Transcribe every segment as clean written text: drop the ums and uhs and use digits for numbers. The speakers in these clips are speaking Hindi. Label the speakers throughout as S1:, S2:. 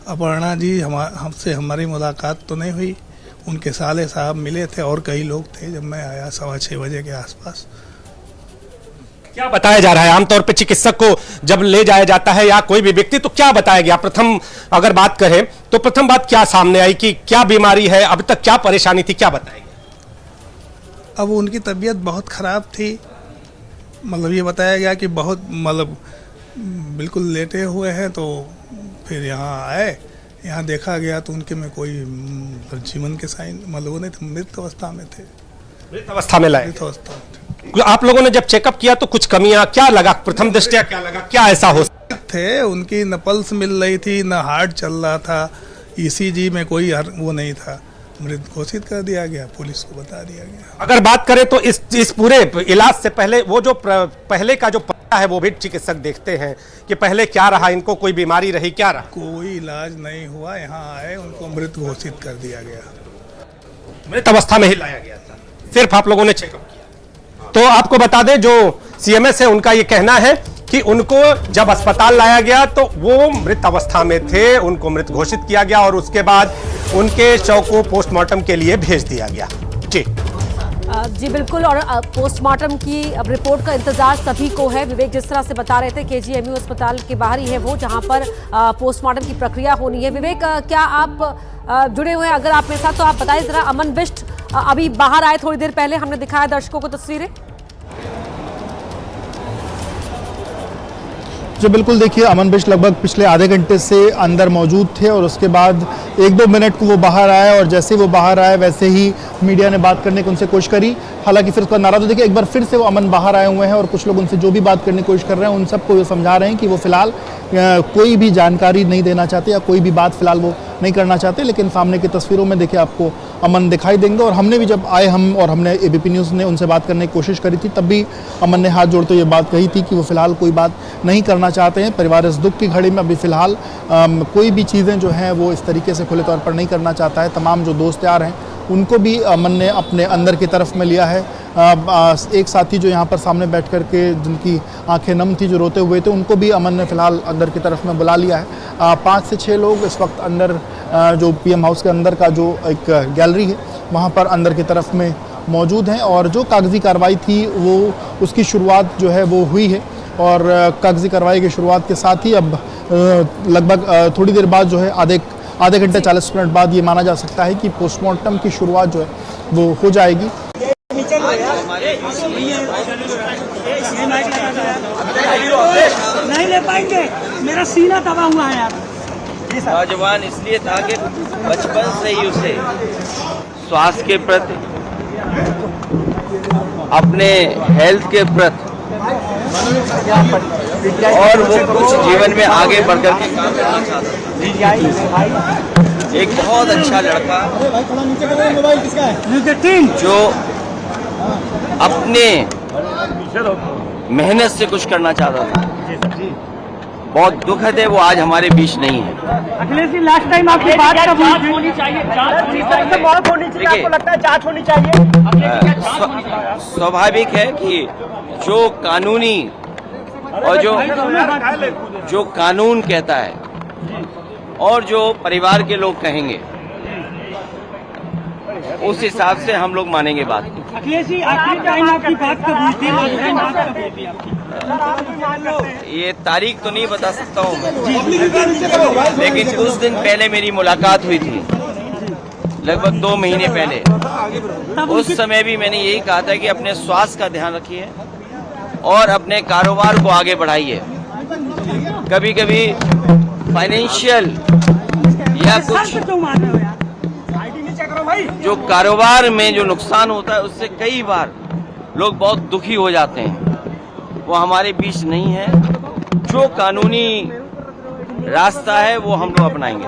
S1: अपर्णा जी हमसे हमारी मुलाकात तो नहीं हुई। उनके साले साहब मिले थे और कई लोग थे जब मैं आया 6:15 बजे के आसपास।
S2: क्या बताया जा रहा है आमतौर पे चिकित्सक को जब ले जाया जाता है या कोई भी व्यक्ति, तो क्या बताया गया? प्रथम अगर बात करें तो प्रथम बात क्या सामने आई कि क्या बीमारी है, अब तक क्या परेशानी थी, क्या बताया गया?
S1: अब उनकी तबीयत बहुत ख़राब थी। मतलब ये बताया गया कि बहुत मतलब बिल्कुल लेटे हुए हैं। तो फिर यहाँ आए, यहाँ देखा गया तो उनके में कोई जीवन के साइन मतलब नहीं थे, मृत अवस्था में थे।
S2: मृत अवस्था में लाए?
S1: मृत अवस्था में थे।
S2: आप लोगों ने जब चेकअप किया तो कुछ कमियां क्या लगा? प्रथम दृष्टया क्या लगा, क्या ऐसा हो
S1: थे? उनकी न पल्स मिल रही थी, न हार्ट चल रहा था, ईसीजी में कोई वो नहीं था। मृत घोषित कर दिया गया, पुलिस को बता दिया गया।
S2: अगर बात करें तो इस पूरे इलाज से पहले वो जो पहले का जो पता है वो भी चिकित्सक देखते हैं कि पहले क्या रहा, इनको कोई बीमारी रही, क्या रहा?
S1: कोई इलाज नहीं हुआ। यहाँ आए, उनको मृत घोषित कर दिया गया।
S2: मृत अवस्था में ही लाया गया था, सिर्फ आप लोगों ने चेकअप किया। तो आपको बता दें जो सीएमएस है उनका ये कहना है कि उनको जब अस्पताल लाया गया तो वो मृत अवस्था में थे, उनको मृत घोषित किया गया और उसके बाद उनके शव को पोस्टमार्टम के लिए भेज दिया गया। जी
S3: बिल्कुल। और पोस्टमार्टम की अब रिपोर्ट का इंतजार सभी को है। विवेक जिस तरह से बता रहे थे केजीएमयू अस्पताल के बाहर ही है वो, जहां पर पोस्टमार्टम की प्रक्रिया होनी है। विवेक, क्या आप जुड़े हुए हैं? अगर आप मेरे साथ तो आप बताएं जरा। अमन बिष्ट अभी बाहर आए थोड़ी देर पहले, हमने दिखाया दर्शकों को तस्वीरें।
S4: जो बिल्कुल देखिए, अमन बिष्ट लगभग पिछले आधे घंटे से अंदर मौजूद थे और उसके बाद 1-2 मिनट को वो बाहर आए और जैसे वो बाहर आए वैसे ही मीडिया ने बात करने की उनसे कोशिश करी। हालांकि फिर उसका नारा तो देखिए, एक बार फिर से वो अमन बाहर आए हुए हैं और कुछ लोग उनसे जो भी बात करने की कोशिश कर रहे हैं उन सबको ये समझा रहे हैं कि वो फिलहाल कोई भी जानकारी नहीं देना चाहते या कोई भी बात फिलहाल वो नहीं करना चाहते। लेकिन सामने की तस्वीरों में देखिए आपको अमन दिखाई देंगे। और हमने भी जब आए हमने एबीपी न्यूज़ ने उनसे बात करने की कोशिश करी थी, तब भी अमन ने हाथ जोड़ते ये बात कही थी कि वो फिलहाल कोई बात नहीं करना चाहते हैं। परिवार इस दुख की घड़ी में अभी फिलहाल कोई भी चीज़ें जो हैं वो इस तरीके से खुले तौर पर नहीं करना चाहता है। तमाम जो दोस्त यार हैं उनको भी अमन ने अपने अंदर की तरफ में लिया है। एक साथी जो यहाँ पर सामने बैठ कर के जिनकी आंखें नम थी, जो रोते हुए थे, उनको भी अमन ने फिलहाल अंदर की तरफ में बुला लिया है। 5 से 6 लोग इस वक्त अंदर जो पीएम हाउस के अंदर का जो एक गैलरी है वहाँ पर अंदर की तरफ में मौजूद हैं। और जो कागजी कार्रवाई थी वो उसकी शुरुआत जो है वो हुई है और कागजी कार्रवाई की शुरुआत के साथ ही अब लगभग थोड़ी देर बाद जो है आधे घंटे 40 मिनट बाद ये माना जा सकता है कि पोस्टमार्टम की शुरुआत जो है वो हो जाएगी।
S5: नहीं ले पाएंगे, मेरा सीना दबा हुआ है यार।
S6: नौजवान इसलिए था कि बचपन से ही उसे स्वास्थ्य के प्रति, अपने हेल्थ के प्रति और वो कुछ जीवन में आगे बढ़कर के काम करना चाहता था। एक बहुत अच्छा लड़का जो अपने मेहनत से कुछ करना चाहता था। बहुत दुखद है वो आज हमारे बीच नहीं है।
S5: अखिलेश जी, लास्ट टाइम आपकी बात कब होनी चाहिए? जांच होनी चाहिए, आपको लगता है जांच होनी चाहिए?
S6: स्वाभाविक है कि जो कानूनी और जो कानून कहता है और जो परिवार के लोग कहेंगे उस हिसाब से हम लोग मानेंगे बात को।
S5: अखिलेश जी, आखिरी टाइम आपकी बात कब हुई थी?
S6: ये तारीख तो नहीं बता सकता हूँ मैं, लेकिन कुछ दिन पहले मेरी मुलाकात हुई थी, लगभग 2 महीने पहले। उस समय भी मैंने यही कहा था कि अपने स्वास्थ्य का ध्यान रखिए और अपने कारोबार को आगे बढ़ाइए। कभी कभी फाइनेंशियल या कुछ जो कारोबार में जो नुकसान होता है उससे कई बार लोग बहुत दुखी हो जाते हैं। वो हमारे बीच नहीं है। जो कानूनी रास्ता है वो हम लोग अपनाएंगे।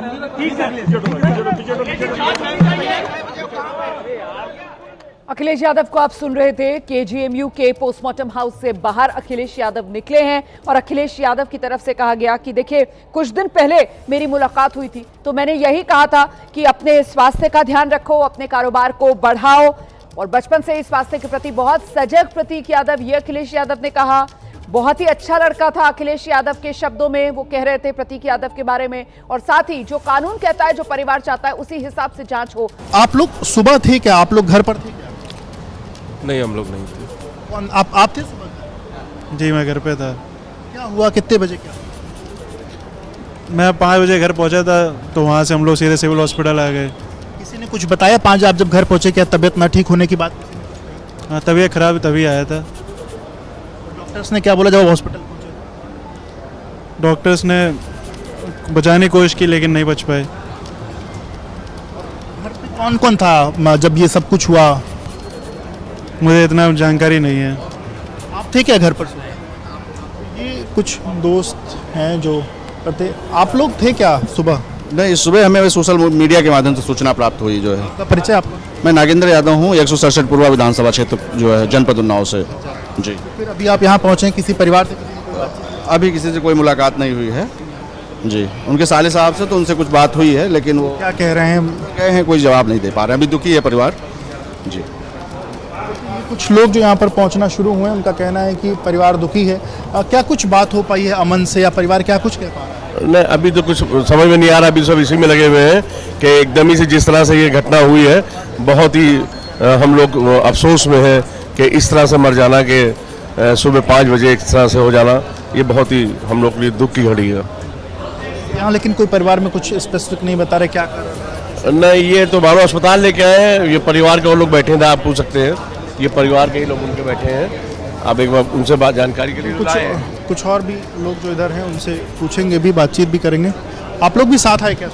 S3: अखिलेश यादव को आप सुन रहे थे। केजीएमयू के पोस्टमार्टम हाउस से बाहर अखिलेश यादव निकले हैं और अखिलेश यादव की तरफ से कहा गया कि देखिए, कुछ दिन पहले मेरी मुलाकात हुई थी तो मैंने यही कहा था कि अपने स्वास्थ्य का ध्यान रखो, अपने कारोबार को बढ़ाओ और बचपन से इस स्वास्थ्य के प्रति बहुत सजग प्रतीक यादव, ये अखिलेश यादव ने कहा।
S7: बहुत ही अच्छा लड़का था अखिलेश यादव के शब्दों में वो कह रहे थे प्रतीक यादव के बारे में, और साथ ही जो कानून कहता है, जो परिवार चाहता है, उसी हिसाब से जांच हो।
S4: आप लोग सुबह थे क्या? आप लोग घर पर थे क्या?
S8: नहीं, हम लोग नहीं थे।
S4: कौन आप थे सुबह?
S9: जी मैं घर पे था।
S4: क्या हुआ, कितने बजे क्या?
S9: मैं 5 बजे घर पहुंचा था, तो वहाँ से हम लोग सीधे सिविल हॉस्पिटल आ गए।
S4: किसी ने कुछ बताया 5 आप जब घर पहुंचे, क्या तबीयत ना ठीक होने की बात?
S9: हाँ, तबीयत खराब तभी आया था।
S4: डॉक्टर्स ने क्या बोला जब हॉस्पिटल पहुंचे?
S9: डॉक्टर्स ने बचाने की कोशिश की लेकिन नहीं बच पाए।
S4: घर पे कौन कौन था जब ये सब कुछ हुआ?
S9: मुझे इतना जानकारी नहीं है।
S4: आप थे क्या घर पर सुबह? ये कुछ दोस्त हैं जो करते, आप लोग थे क्या सुबह?
S10: नहीं, सुबह हमें सोशल मीडिया के माध्यम से सूचना प्राप्त हुई जो है।
S4: आपका परिचय आपको?
S10: मैं नागेंद्र यादव हूँ, 167 पूर्वा विधानसभा क्षेत्र जो है जनपद उन्नाव से। जी।
S4: फिर अभी आप यहाँ पहुँचे, किसी परिवार से
S10: अभी किसी से कोई मुलाकात नहीं हुई है जी। उनके साले साहब से तो उनसे कुछ बात हुई है, लेकिन वो
S4: क्या कह रहे हैं?
S10: कहे हैं कोई जवाब नहीं दे पा रहे हैं। अभी दुखी है परिवार जी।
S4: कुछ लोग जो यहाँ पर पहुँचना शुरू हुए हैं, उनका कहना है कि परिवार दुखी है। क्या कुछ बात हो पाई है अमन से, या परिवार क्या कुछ कह पा रहा है?
S8: नहीं, अभी तो कुछ समझ में नहीं आ रहा। अभी सब इसी में लगे हुए हैं कि एकदम ही से जिस तरह से ये घटना हुई है, बहुत ही हम लोग अफसोस में हैं कि इस तरह से मर जाना, कि सुबह 5 बजे इस तरह से हो जाना, ये बहुत ही हम लोग के लिए दुख की घड़ी है।
S4: यहाँ लेकिन कोई परिवार में कुछ स्पेसिफिक नहीं बता रहे क्या कर?
S8: नहीं, ये तो मानो अस्पताल लेके आए हैं। ये परिवार के वो लोग बैठे थे, आप पूछ सकते हैं। ये परिवार के ही लोग उनके बैठे हैं। आप एक बार उनसे बात जानकारी के लिए
S4: कुछ और भी लोग जो इधर हैं उनसे पूछेंगे भी, बातचीत भी करेंगे। आप लोग भी साथ आए क्या?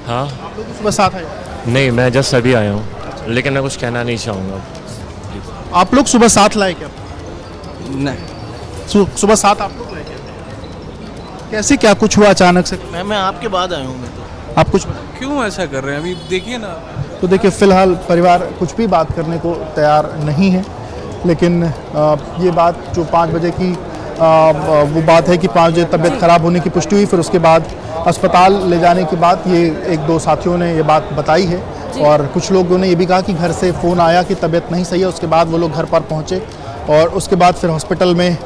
S11: हाँ,
S4: आप लोग भी सुबह साथ आए?
S11: नहीं, मैं जस्ट अभी आया हूँ, लेकिन मैं कुछ कहना नहीं चाहूँगा।
S4: आप लोग सुबह साथ लाए क्या?
S12: नहीं,
S4: सुबह साथ आप लोग लाए क्या? कैसे क्या कुछ हुआ अचानक से?
S12: मैं आपके बाद आया हूँ। मैं तो
S4: आप कुछ
S12: क्यों ऐसा कर रहे हैं अभी देखिए ना।
S4: तो देखिए, फिलहाल परिवार कुछ भी बात करने को तैयार नहीं है, लेकिन ये बात जो 5 बजे की वो बात है कि 5 बजे तबीयत खराब होने की पुष्टि हुई, फिर उसके बाद अस्पताल ले जाने की बात ये 1-2 साथियों ने ये बात बताई है। और कुछ लोगों ने ये भी कहा कि घर से फ़ोन आया कि तबीयत नहीं सही है, उसके बाद वो लोग घर पर पहुँचे और उसके बाद फिर हॉस्पिटल में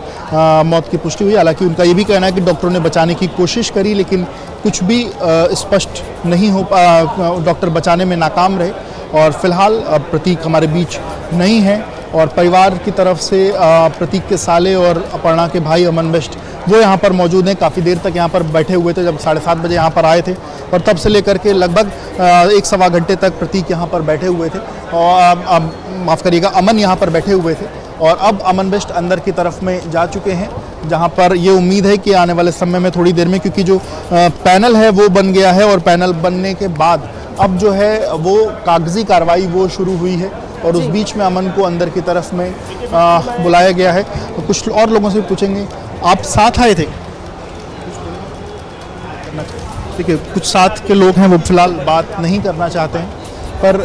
S4: मौत की पुष्टि हुई। हालांकि उनका ये भी कहना है कि डॉक्टरों ने बचाने की कोशिश करी, लेकिन कुछ भी स्पष्ट नहीं हो डॉक्टर बचाने में नाकाम रहे। और फिलहाल प्रतीक हमारे बीच नहीं है, और परिवार की तरफ से प्रतीक के साले और अपर्णा के भाई अमन बिष्ट वो यहाँ पर मौजूद हैं। काफ़ी देर तक यहाँ पर बैठे हुए थे, जब 7:30 बजे यहाँ पर आए थे, और तब से लेकर के लगभग 1-1.25 घंटे तक प्रतीक यहाँ पर बैठे हुए थे, और माफ़ करिएगा, अमन यहाँ पर बैठे हुए थे। और अब अमन बिष्ट अंदर की तरफ में जा चुके हैं, जहाँ पर ये उम्मीद है कि आने वाले समय में थोड़ी देर में, क्योंकि जो पैनल है वो बन गया है, और पैनल बनने के बाद अब जो है वो कागजी कार्रवाई वो शुरू हुई है, और उस बीच में अमन को अंदर की तरफ में बुलाया गया है। तो कुछ और लोगों से पूछेंगे, आप साथ आए थे? देखिए, कुछ साथ के लोग हैं वो फिलहाल बात नहीं करना चाहते हैं, पर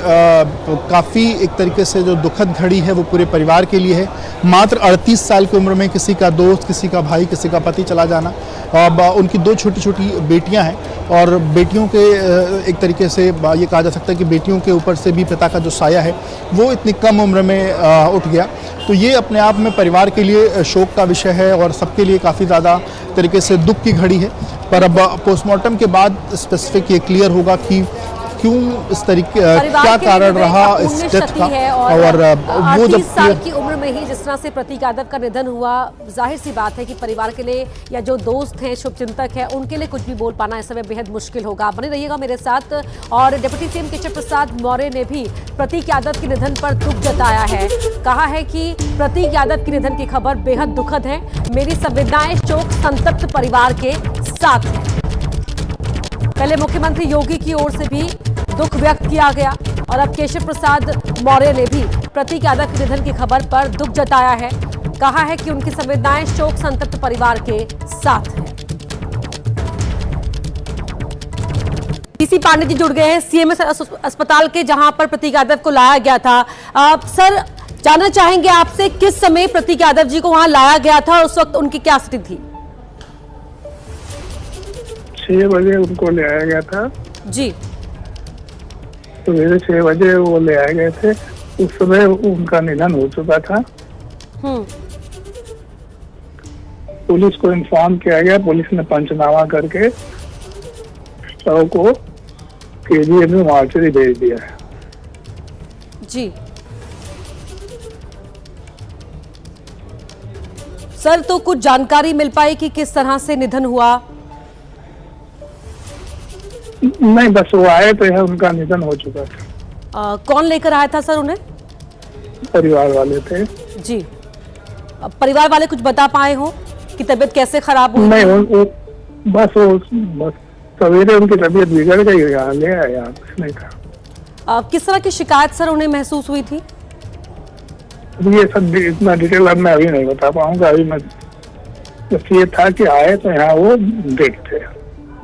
S4: काफ़ी एक तरीके से जो दुखद घड़ी है वो पूरे परिवार के लिए है। मात्र 38 साल की उम्र में किसी का दोस्त, किसी का भाई, किसी का पति चला जाना। अब उनकी 2 छोटी-छोटी बेटियां हैं, और बेटियों के एक तरीके से ये कहा जा सकता है कि बेटियों के ऊपर से भी पिता का जो साया है वो इतनी कम उम्र में उठ गया। तो ये अपने आप में परिवार के लिए शोक का विषय है, और सबके लिए काफ़ी ज़्यादा तरीके से दुख की घड़ी है। पर अब पोस्टमार्टम के बाद स्पेसिफिक ये क्लियर होगा कि क्यों इस तरीके क्या कारण रहा इस डेथ का। और वो
S3: 38 साल की उम्र में ही जिस तरह से प्रतीक यादव का निधन हुआ, जाहिर सी बात है कि परिवार के लिए या जो दोस्त हैं, शुभचिंतक हैं, उनके लिए कुछ भी बोल पाना इस समय बेहद मुश्किल होगा। बने रहिएगा मेरे साथ। और डिप्टी सीएम केशव प्रसाद मौर्य ने भी प्रतीक यादव के निधन पर दुख जताया है। कहा है कि प्रतीक यादव के निधन की खबर बेहद दुखद है, मेरी संवेदनाएं शोक संतप्त परिवार के साथ है। पहले मुख्यमंत्री योगी की ओर से भी दुख व्यक्त किया गया, और अब केशव प्रसाद मौर्य ने भी प्रतीक यादव के निधन की खबर पर दुख जताया है। कहा है कि उनकी संवेदनाएं शोक संतप्त परिवार के साथ हैं। पीसी पांडे जी जुड़ गए हैं सीएमएस अस्पताल के, जहां पर प्रतीक यादव को लाया गया था। सर, जानना चाहेंगे आपसे किस समय प्रतीक यादव जी को वहां लाया गया था और उस वक्त उनकी क्या स्थिति थी?
S13: 6 बजे उनको ले आया गया था
S3: जी।
S13: तो मेरे 6 बजे वो ले आए गए थे, उस समय उनका निधन हो चुका था। पुलिस को इन्फॉर्म किया गया, पुलिस ने पंचनामा करके शव को केजीएमयू मॉर्चरी भेज दिया है।
S3: जी सर, तो कुछ जानकारी मिल पाई कि किस तरह से निधन हुआ?
S13: नहीं, बस वो आए तो यह उनका निधन हो चुका था।
S3: कौन लेकर आया था सर उन्हें?
S13: परिवार वाले थे।
S3: जी, परिवार वाले कुछ बता पाए हो कि तबीयत कैसे खराब हुई?
S13: नहीं, बस सवेरे उनकी तबीयत बिगड़ गई, यहाँ ले आए, यहाँ कुछ नहीं था।
S3: किस तरह की शिकायत सर उन्हें महसूस हुई थी?
S13: ये सब इतना डिटेल अब मैं अभी नहीं बता पाऊंगा। अभी मैं बस ये था कि आए तो यहाँ वो डेड थे।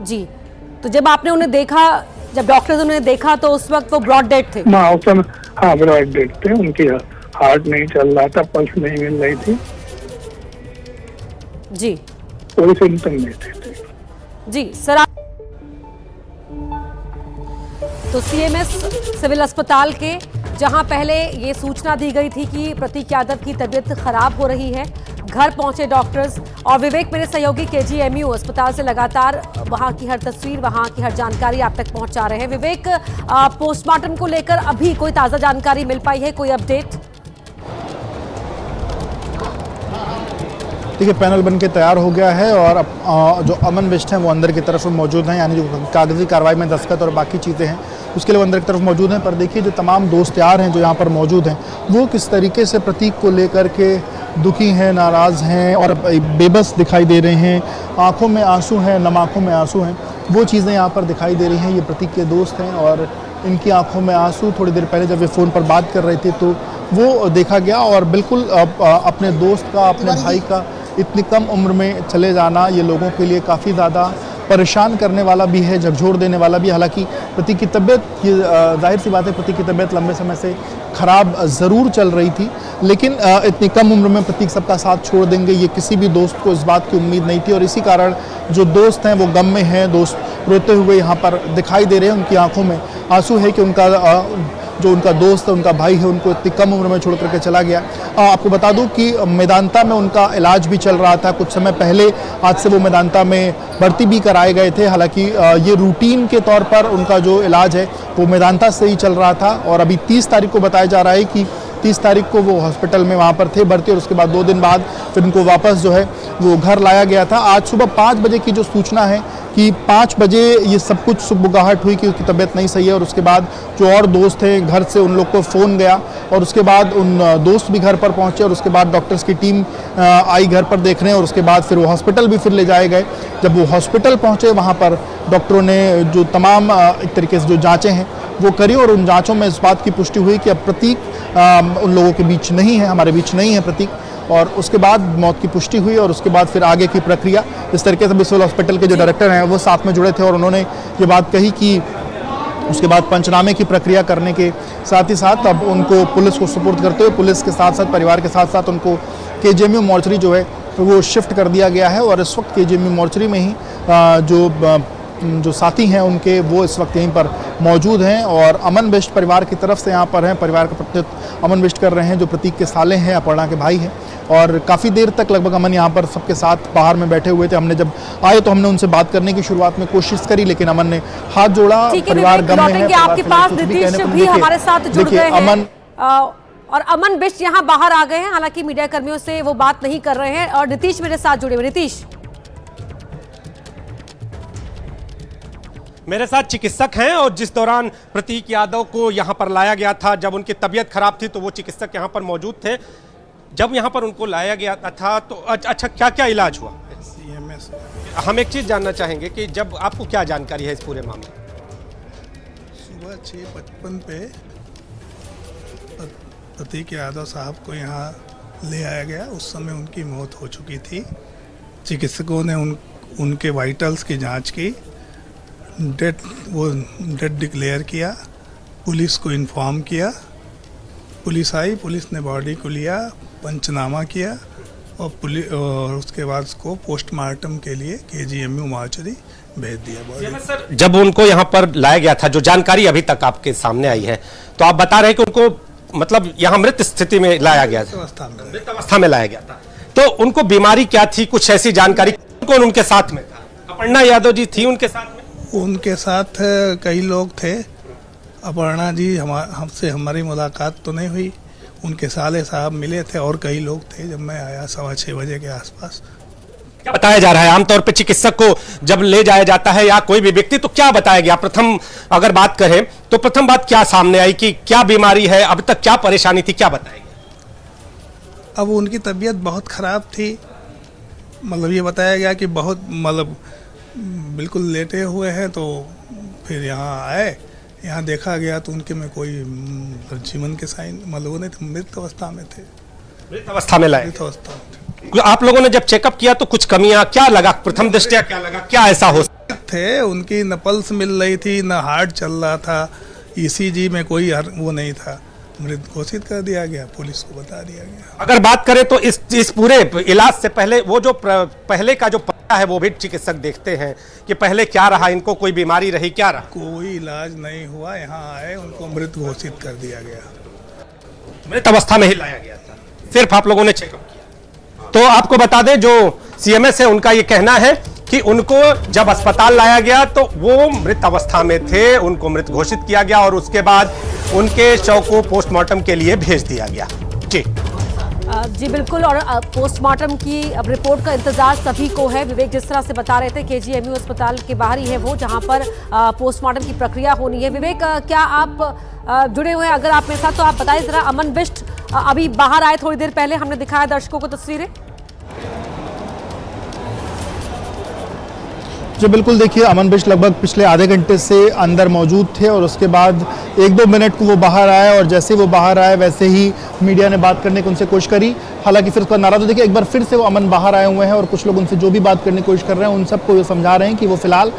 S3: जी, तो जब आपने उन्हें देखा, जब डॉक्टर्स उन्हें देखा तो उस वक्त वो ब्रॉड डेड थे?
S13: हाँ, उस समय हाँ ब्रॉड डेड थे। उनकी हार्ट नहीं चल रहा था, पल्स नहीं मिल रही थी
S3: जी,
S13: कोई सिम्टम नहीं थे।
S3: जी सर, तो सीएमएस सिविल अस्पताल के जहां पहले ये सूचना दी गई थी कि प्रतीक यादव की तबीयत खराब हो रही है, घर पहुंचे डॉक्टर्स और विवेक मेरे सहयोगी केजीएमयू अस्पताल से लगातार वहां की हर तस्वीर, वहां की हर जानकारी आप तक पहुंचा रहे हैं। विवेक, पोस्टमार्टम को लेकर अभी कोई ताजा जानकारी मिल पाई है, कोई अपडेट?
S4: देखिए, पैनल बन के तैयार हो गया है और अब जो अमन बिष्ट हैं वो अंदर की तरफ मौजूद हैं, यानी जो कागजी कार्रवाई में दस्तखत और बाकी चीज़ें हैं उसके लिए अंदर की तरफ मौजूद हैं। पर देखिए, जो तमाम दोस्त यार हैं जो यहाँ पर मौजूद हैं वो किस तरीके से प्रतीक को लेकर के दुखी हैं, नाराज़ हैं और बेबस दिखाई दे रहे हैं। आँखों में आंसू हैं, नम आँखों में आंसू हैं, वो चीज़ें यहाँ पर दिखाई दे रही हैं। ये प्रतीक के दोस्त हैं और इनकी आंखों में आंसू थोड़ी देर पहले जब वे फ़ोन पर बात कर रहे थे तो वो देखा गया। और बिल्कुल अपने दोस्त का, अपने भाई का इतनी कम उम्र में चले जाना ये लोगों के लिए काफ़ी ज़्यादा परेशान करने वाला भी है, झकझोर देने वाला भी। हालांकि प्रतीक की तबीयत, जाहिर सी बात है, प्रतीक की तबीयत लंबे समय से ख़राब ज़रूर चल रही थी, लेकिन इतनी कम उम्र में प्रतीक सबका साथ छोड़ देंगे ये किसी भी दोस्त को इस बात की उम्मीद नहीं थी। और इसी कारण जो दोस्त हैं वो गम में हैं, दोस्त रोते हुए यहाँ पर दिखाई दे रहे हैं। उनकी आँखों में आंसू है कि उनका जो उनका दोस्त है, उनका भाई है, उनको इतनी कम उम्र में छोड़ करके चला गया। आपको बता दूं कि मेदांता में उनका इलाज भी चल रहा था कुछ समय पहले, आज से वो मेदांता में भर्ती भी कराए गए थे। हालांकि ये रूटीन के तौर पर उनका जो इलाज है वो मेदांता से ही चल रहा था और अभी 30 तारीख को बताया जा रहा है कि 30 तारीख को वो हॉस्पिटल में वहाँ पर थे भर्ती और उसके बाद 2 दिन बाद फिर उनको वापस जो है वो घर लाया गया था। आज सुबह 5 बजे की जो सूचना है कि 5 बजे ये सब कुछ सुबुगाहट हुई कि उसकी तबीयत नहीं सही है और उसके बाद जो और दोस्त थे घर से उन लोग को फ़ोन गया और उसके बाद उन दोस्त भी घर पर पहुंचे और उसके बाद डॉक्टर्स की टीम आई घर पर देखने और उसके बाद फिर वो हॉस्पिटल भी फिर ले जाए गए। जब वो हॉस्पिटल पहुंचे वहाँ पर डॉक्टरों ने जो तमाम एक तरीके से जो जाँचें हैं वो करी और उन जाँचों में इस बात की पुष्टि हुई कि अब प्रतीक उन लोगों के बीच नहीं है, हमारे बीच नहीं है प्रतीक। और उसके बाद मौत की पुष्टि हुई और उसके बाद फिर आगे की प्रक्रिया इस तरीके से सिविल हॉस्पिटल के जो डायरेक्टर हैं वो साथ में जुड़े थे और उन्होंने ये बात कही कि उसके बाद पंचनामे की प्रक्रिया करने के साथ ही साथ अब उनको पुलिस को सुपुर्द करते हुए पुलिस के साथ साथ परिवार के साथ साथ उनको केजीएमयू मॉर्चरी जो है वो शिफ्ट कर दिया गया है। और इस वक्त केजीएमयू मॉर्चरी में ही जो साथी हैं उनके वो इस वक्त यहीं पर मौजूद हैं और अमन बिष्ट परिवार की तरफ से यहाँ पर हैं, परिवार का प्रतिनिधित्व अमन बिष्ट कर रहे हैं जो प्रतीक के साले हैं, अपर्णा के भाई हैं। और काफ़ी देर तक लगभग अमन यहाँ पर सबके साथ बाहर में बैठे हुए थे। हमने जब आए तो हमने उनसे बात करने की शुरुआत में कोशिश करी लेकिन अमन ने हाथ जोड़ा। परिवार गम में है,
S3: आपके पास नीतीश भी हमारे साथ जुड़ गए हैं
S4: अमन
S3: और अमन बिष्ट यहाँ बाहर आ गए हैं, हालांकि मीडिया कर्मियों से वो बात नहीं कर रहे हैं और नीतीश मेरे साथ जुड़े हुए। नीतीश,
S2: मेरे साथ चिकित्सक हैं और जिस दौरान प्रतीक यादव को यहां पर लाया गया था, जब उनकी तबीयत खराब थी तो वो चिकित्सक यहां पर मौजूद थे। जब यहां पर उनको लाया गया था तो अच्छा क्या क्या इलाज हुआ?
S1: सीएमएस
S2: हम एक चीज़ जानना चाहेंगे कि जब आपको क्या जानकारी है इस पूरे मामले?
S1: सुबह 6:55 पे प्रतीक यादव साहब को यहाँ ले आया गया। उस समय उनकी मौत हो चुकी थी। चिकित्सकों ने उनके वाइटल्स की जांच की, डेड डिक्लेयर किया, पुलिस को इन्फॉर्म किया, पुलिस आई, पुलिस ने बॉडी को लिया, पंचनामा किया और उसके बाद उसको पोस्टमार्टम के लिए केजीएमयू मॉर्चरी भेज दिया बॉडी।
S2: सर, जब उनको यहाँ पर लाया गया था, जो जानकारी अभी तक आपके सामने आई है, तो आप बता रहे हैं कि उनको मतलब यहाँ मृत स्थिति में लाया गया था, मृत अवस्था में लाया गया था। तो उनको बीमारी क्या थी, कुछ ऐसी जानकारी? कौन उनके साथ में था? अपर्णा यादव जी थी उनके साथ में?
S1: उनके साथ कई लोग थे। अपर्णा जी हमसे हमारी मुलाकात तो नहीं हुई, उनके साले साहब मिले थे और कई लोग थे जब मैं आया 6:15 बजे के आसपास।
S2: क्या बताया जा रहा है आमतौर पे चिकित्सक को जब ले जाया जाता है या कोई भी व्यक्ति, तो क्या बताया गया? प्रथम अगर बात करें तो प्रथम बात क्या सामने आई कि क्या बीमारी है, अब तक क्या परेशानी थी, क्या बताया गया?
S1: अब उनकी तबीयत बहुत ख़राब थी। मतलब ये बताया गया कि बहुत बिल्कुल लेटे हुए हैं। तो फिर यहाँ आए, यहाँ देखा गया तो उनके में कोई जीवन के साइन वो नहीं थे, मृत अवस्था में थे।
S2: मृत अवस्था में लाए?
S1: मृत अवस्था में थे।
S2: आप लोगों ने जब चेकअप किया तो कुछ कमियां क्या लगा, प्रथम दृष्टया क्या लगा, क्या ऐसा हो
S1: थे? उनकी न पल्स मिल रही थी, न हार्ट चल रहा था, ECG में कोई वो नहीं था, मृत घोषित कर दिया गया, पुलिस को बता दिया गया।
S2: अगर बात करें तो इस पूरे इलाज से पहले वो जो पहले का जो पता है वो भी चिकित्सक देखते हैं कि पहले क्या रहा, इनको कोई बीमारी रही, क्या रहा?
S1: कोई इलाज नहीं हुआ, यहाँ आए उनको मृत घोषित कर दिया गया।
S2: मृत अवस्था में ही लाया गया था, सिर्फ आप लोगों ने चेकअप किया? तो आपको बता दें जो CMS है उनका ये कहना है कि उनको जब अस्पताल लाया गया तो वो मृत अवस्था में थे, उनको मृत घोषित किया गया और उसके बाद उनके शव को पोस्टमार्टम के लिए भेज दिया गया।
S3: जी बिल्कुल, और पोस्टमार्टम की अब रिपोर्ट का इंतजार सभी को है। विवेक जिस तरह से बता रहे थे KGMU अस्पताल के बाहर ही है वो, जहां पर पोस्टमार्टम की प्रक्रिया होनी है। विवेक, क्या आप जुड़े हुए हैं? अगर आप मेरे साथ तो आप बताइए जरा। अमन बिष्ट अभी बाहर आए थोड़ी देर पहले, हमने दिखाया दर्शकों को तस्वीरें।
S4: जी बिल्कुल, देखिए अमन बिष्ट लगभग पिछले आधे घंटे से अंदर मौजूद थे और उसके बाद 1-2 मिनट को वो बाहर आए और जैसे वो बाहर आए वैसे ही मीडिया ने बात करने की उनसे कोशिश करी। हालांकि फिर उसका नारा तो देखिए एक बार फिर से वो अमन बाहर आए हुए हैं और कुछ लोग उनसे जो भी बात करने की कोशिश कर रहे हैं उन सबको ये समझा रहे हैं कि वो फिलहाल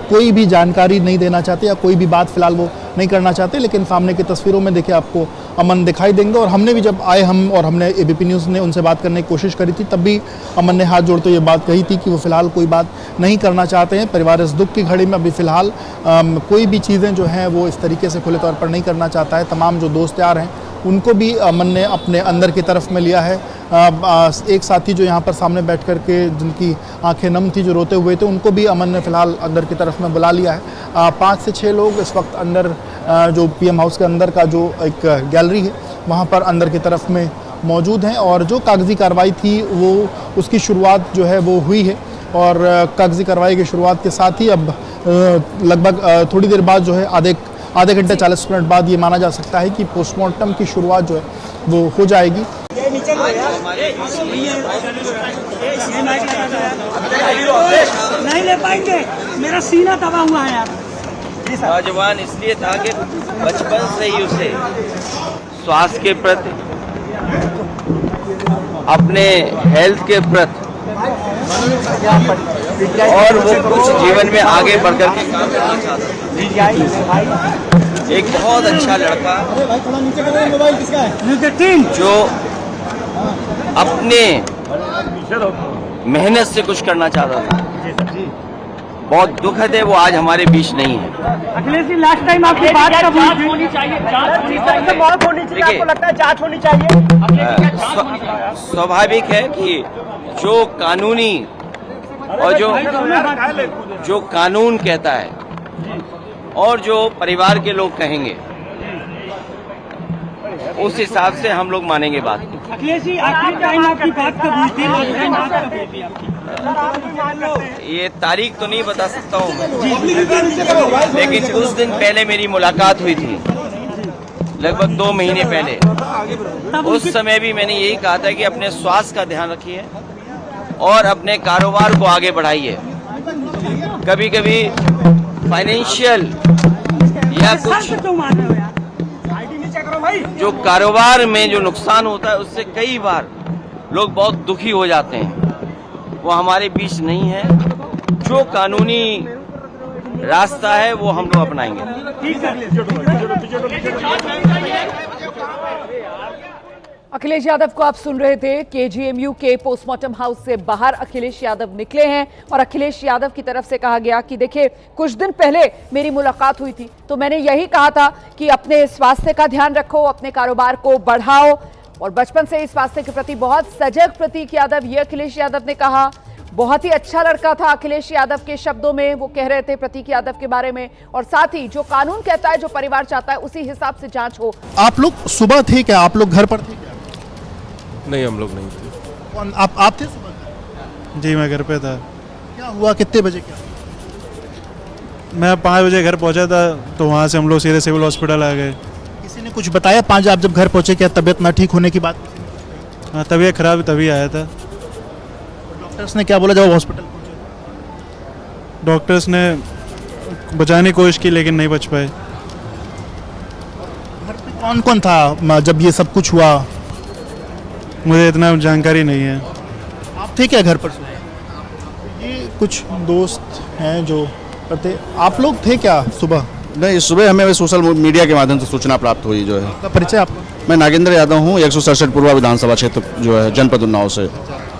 S4: कोई भी जानकारी नहीं देना चाहते या कोई भी बात फिलहाल वो नहीं करना चाहते। लेकिन सामने की तस्वीरों में देखिए आपको अमन दिखाई देंगे और हमने भी जब आए हमने ABP न्यूज़ ने उनसे बात करने की कोशिश करी थी, तब भी अमन ने हाथ जोड़ते ये बात कही थी कि वो फिलहाल कोई बात नहीं करना चाहते हैं। परिवार इस दुख की घड़ी में अभी फिलहाल कोई भी चीज़ें जो हैं वो इस तरीके से खुले तौर पर नहीं करना चाहता है। तमाम जो दोस्त यार हैं उनको भी अमन ने अपने अंदर की तरफ में लिया है। एक साथी जो यहाँ पर सामने बैठ कर के जिनकी आंखें नम थी, जो रोते हुए थे, उनको भी अमन ने फिलहाल अंदर की तरफ में बुला लिया है। 5 से 6 लोग इस वक्त अंदर जो PM हाउस के अंदर का जो एक गैलरी है वहाँ पर अंदर की तरफ में मौजूद हैं और जो कागजी कार्रवाई थी वो उसकी शुरुआत जो है वो हुई है और कागजी कार्रवाई की शुरुआत के साथ ही अब लगभग थोड़ी देर बाद जो है आधे घंटे 40 मिनट बाद ये माना जा सकता है कि पोस्टमार्टम की शुरुआत जो है वो हो जाएगी।
S5: नहीं ले पाएंगे, मेरा सीना दबा हुआ है यार।
S6: नौजवान इसलिए था कि बचपन से ही उसे स्वास्थ्य के प्रति, अपने हेल्थ के प्रति और वो कुछ जीवन में आगे बढ़कर के काम करना चाहता। एक बहुत अच्छा लड़का जो अपने मेहनत से कुछ करना चाहता था। बहुत दुखद है वो आज हमारे बीच नहीं है।
S5: अखिलेश जी, लास्ट टाइम आपकी बात कब होनी चाहिए? मौत होनी चाहिए, आपको लगता है जांच होनी चाहिए?
S6: स्वाभाविक है कि जो कानूनी और जो कानून कहता है और जो परिवार के लोग कहेंगे उस हिसाब से हम लोग मानेंगे बात को।
S5: अखिलेश जी, आखिरी टाइम आपकी बात कब हुई थी?
S6: ये तारीख तो नहीं बता सकता हूँ मैं, लेकिन कुछ दिन पहले मेरी मुलाकात हुई थी, लगभग 2 महीने पहले। उस समय भी मैंने यही कहा था कि अपने स्वास्थ्य का ध्यान रखिए और अपने कारोबार को आगे बढ़ाइए। कभी कभी फाइनेंशियल या कुछ जो कारोबार में जो नुकसान होता है उससे कई बार लोग बहुत दुखी हो जाते हैं। वो हमारे बीच नहीं है। जो कानूनी रास्ता है वो हम लोग अपनाएंगे।
S7: अखिलेश यादव को आप सुन रहे थे। KGMU के पोस्टमार्टम हाउस से बाहर अखिलेश यादव निकले हैं और अखिलेश यादव की तरफ से कहा गया कि देखिए, कुछ दिन पहले मेरी मुलाकात हुई थी तो मैंने यही कहा था कि अपने स्वास्थ्य का ध्यान रखो, अपने कारोबार को बढ़ाओ और बचपन से इस वास्ते के प्रति बहुत सजग प्रतीक यादव, ये अखिलेश यादव ने कहा। बहुत ही अच्छा लड़का था अखिलेश यादव के शब्दों में वो कह रहे थे प्रतीक यादव के बारे में, और साथ ही जो कानून कहता है, जो परिवार चाहता है, उसी हिसाब से जांच हो।
S4: आप लोग सुबह थे क्या? आप लोग घर पर थे क्या?
S11: नहीं, हम लोग नहीं थे।
S4: आप थे सुबह?
S9: जी मैं घर पे था।
S4: क्या हुआ, कितने बजे क्या?
S9: मैं 5 बजे घर पहुंचा था, तो वहाँ से हम लोग सीधे सिविल हॉस्पिटल आ गए।
S4: किसी ने कुछ बताया 5 आप जब घर पहुंचे, क्या तबीयत ना ठीक होने की बात?
S9: हाँ, तबीयत खराब तभी आया था।
S4: डॉक्टर्स ने क्या बोला जब हॉस्पिटल पहुंचे?
S9: डॉक्टर्स ने बचाने की कोशिश की लेकिन नहीं बच पाए।
S4: घर पे कौन कौन था जब ये सब कुछ हुआ?
S9: मुझे इतना जानकारी नहीं है।
S4: आप थे क्या घर पर? ये कुछ दोस्त हैं जो करते। आप लोग थे क्या सुबह?
S10: नहीं, सुबह हमें सोशल मीडिया के माध्यम से सूचना प्राप्त हुई जो है।
S4: आपका परिचय? आप?
S10: मैं नागेंद्र यादव हूँ, 167 पूर्वा विधानसभा क्षेत्र जो है जनपद उन्नाव से।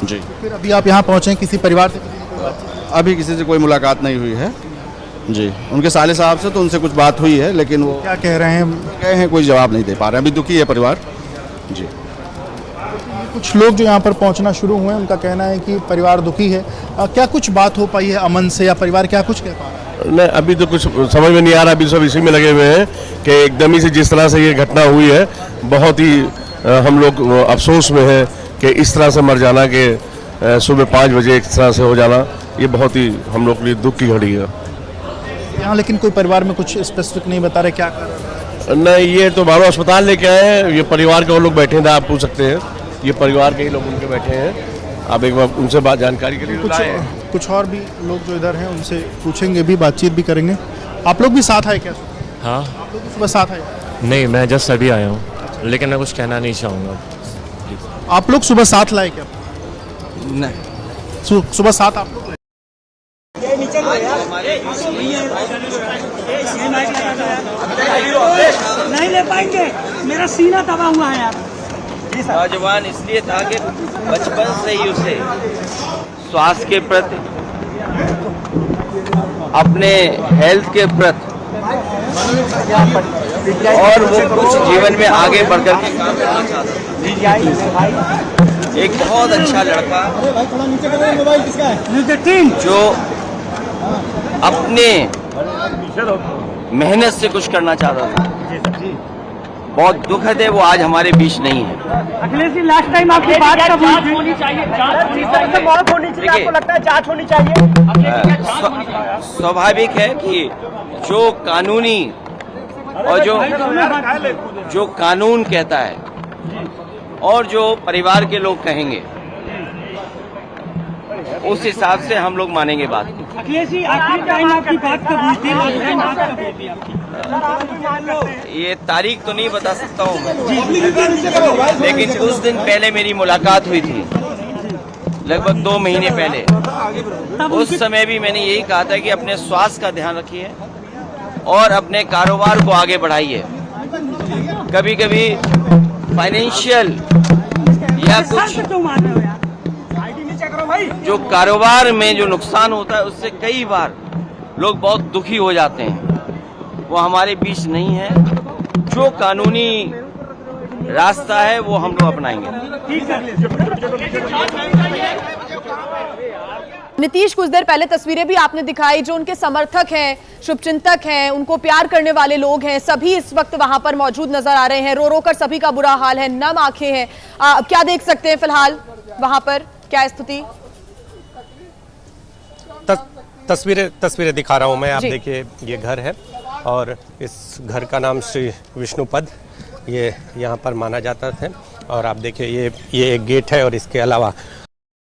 S10: जी।
S4: फिर अभी आप यहाँ पहुँचे, किसी परिवार से?
S10: अभी किसी से कोई मुलाकात नहीं हुई है जी। उनके साले साहब से तो उनसे कुछ बात हुई है, लेकिन वो
S4: क्या कह रहे हैं?
S10: कहे हैं कोई जवाब नहीं दे पा रहे हैं। अभी दुखी है परिवार जी।
S4: कुछ लोग जो यहाँ पर पहुँचना शुरू हुए हैं, उनका कहना है कि परिवार दुखी है। क्या कुछ बात हो पाई है अमन से, या परिवार क्या कुछ कह पा रहा है?
S8: नहीं, अभी तो कुछ समझ में नहीं आ रहा। अभी सब इसी में लगे हुए हैं कि एकदम ही से जिस तरह से ये घटना हुई है, बहुत ही हम लोग अफसोस में हैं कि इस तरह से मर जाना, कि सुबह 5 बजे इस तरह से हो जाना, ये बहुत ही हम लोग के लिए दुख की घड़ी है।
S4: यहाँ लेकिन कोई परिवार में कुछ स्पेसिफिक नहीं बता रहे क्या कर?
S8: नहीं, ये तो बारो अस्पताल लेके आए हैं। ये परिवार के वो लोग बैठे थे, आप पूछ सकते हैं। ये परिवार के ही लोग उनके बैठे हैं। आप एक बार उनसे बात जानकारी के लिए
S4: कुछ और भी लोग जो इधर हैं उनसे पूछेंगे भी, बातचीत भी करेंगे। आप लोग भी साथ आए क्या?
S11: हाँ।
S4: आप लोग भी सुबह साथ आए?
S11: नहीं, मैं जस्ट अभी आया हूँ, लेकिन मैं कुछ कहना नहीं चाहूँगा।
S4: आप लोग सुबह साथ लाए क्या?
S12: नहीं,
S4: सुबह साथ आप लोग लाए?
S5: नहीं ले पाएंगे, मेरा सीना दबा हुआ है यार।
S6: नौजवान इसलिए था कि बचपन से ही उसे स्वास्थ्य के प्रति, अपने हेल्थ के प्रति, और वो कुछ जीवन में आगे बढ़कर के काम करना चाहता था। एक बहुत अच्छा लड़का जो अपने मेहनत से कुछ करना चाहता था। बहुत दुखद है वो आज हमारे बीच नहीं है।
S5: अखिलेश जी, लास्ट टाइम आपकी बात कब होनी चाहिए? जांच होनी चाहिए, मौत होनी चाहिए। आपको लगता है जांच होनी चाहिए?
S6: स्वाभाविक है कि जो कानूनी और जो कानून कहता है और जो परिवार के लोग कहेंगे, उस हिसाब से हम लोग मानेंगे बात को।
S5: अखिलेश जी, आखिरी टाइम आपकी बात कब हुई थी? लास्ट टाइम बात कब हुई थी आपकी?
S6: ये तारीख तो नहीं बता सकता हूँ मैं, लेकिन कुछ दिन पहले मेरी मुलाकात हुई थी, लगभग 2 महीने पहले। उस समय भी मैंने यही कहा था कि अपने स्वास्थ्य का ध्यान रखिए और अपने कारोबार को आगे बढ़ाइए। कभी कभी फाइनेंशियल या कुछ जो कारोबार में जो नुकसान होता है, उससे कई बार लोग बहुत दुखी हो जाते हैं। वो हमारे बीच नहीं है। जो कानूनी रास्ता है वो हम लोग अपनाएंगे।
S7: नीतीश, कुछ देर पहले तस्वीरें भी आपने दिखाई, जो उनके समर्थक हैं, शुभचिंतक हैं, उनको प्यार करने वाले लोग हैं, सभी इस वक्त वहां पर मौजूद नजर आ रहे हैं। रो रो कर सभी का बुरा हाल है, नम आंखें हैं। क्या देख सकते हैं फिलहाल वहां पर, क्या स्थिति?
S2: तस्वीरें दिखा रहा हूं मैं। आप देखिए, ये घर है और इस घर का नाम श्री विष्णुपद ये यहाँ पर माना जाता है। और आप देखिए, ये एक गेट है और इसके अलावा